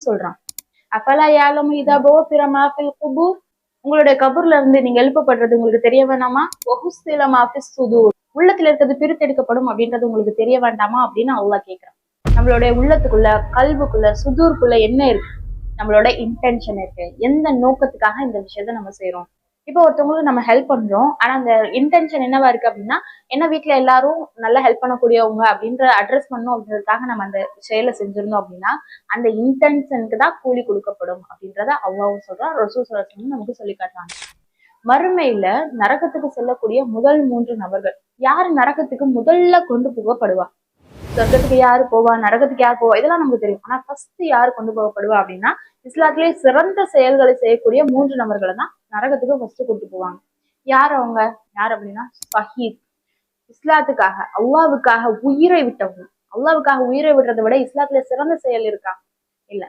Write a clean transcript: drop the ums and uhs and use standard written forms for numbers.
சொல்றான். அஃபலா யாலமு இதா புஇஸிர மா ஃபில் குபூர், உங்களுடைய கபூர்ல இருந்து நீங்க எழுப்பப்படுறது உங்களுக்கு தெரிய வேணாமா? வஹுஸ்ஸில மா ஃபிஸ் சுதூர், உள்ளத்துல இருக்கிறது பிரித்தெடுக்கப்படும் அப்படின்றது உங்களுக்கு தெரிய வேண்டாமா அப்படின்னு அல்லாஹ் கேட்கிறான். நம்மளுடைய உள்ளத்துக்குள்ள, கல்வுக்குள்ள, சுதூருக்குள்ள என்ன இருக்கு? நம்மளோட இன்டென்ஷன் இருக்கு. எந்த நோக்கத்துக்காக இந்த விஷயத்த நம்ம செய்யறோம்? இப்போ ஒருத்தவங்களுக்கு நம்ம ஹெல்ப் பண்றோம், ஆனா அந்த இன்டென்ஷன் என்னவா இருக்கு அப்படின்னா, என்ன வீட்டுல எல்லாரும் நல்லா ஹெல்ப் பண்ணக்கூடியவங்க அப்படின்ற அட்ரஸ் பண்ணணும் அப்படின்றதுக்காக நம்ம அந்த செயலை செஞ்சிருந்தோம் அப்படின்னா, அந்த இன்டென்ஷனுக்கு தான் கூலி கொடுக்கப்படும் அப்படின்றத அல்லாஹ்வும் சொல்றான், ரசூல் ஸல்லல்லாஹு அலைஹி வஸல்லம் நமக்கு சொல்லி காட்டுறாங்க. மறுமையில நரகத்துக்கு செல்லக்கூடிய முதல் 3 நபர்கள் யாரு நரகத்துக்கு முதல்ல கொண்டு போகப்படுவா? சொர்க்கத்துக்கு யாரு போவா, நரகத்துக்கு யார் போவா, இதெல்லாம் நமக்கு தெரியும். ஆனா ஃபர்ஸ்ட் யாரு கொண்டு போகப்படுவா அப்படின்னா, இஸ்லாத்திலேயே சிறந்த செயல்களை செய்யக்கூடிய 3 நபர்களை தான் நரகத்துக்கு ஃபர்ஸ்ட் கொண்டு போவாங்க. யார் அவங்க? யார் அப்படின்னா ஷஹீத். இஸ்லாத்துக்காக, அல்லாவுக்காக உயிரை விட்டவங்க. அல்லாவுக்காக உயிரை விடுறதை விட இஸ்லாத்துல சிறந்த செயல் இருக்கா? இல்ல.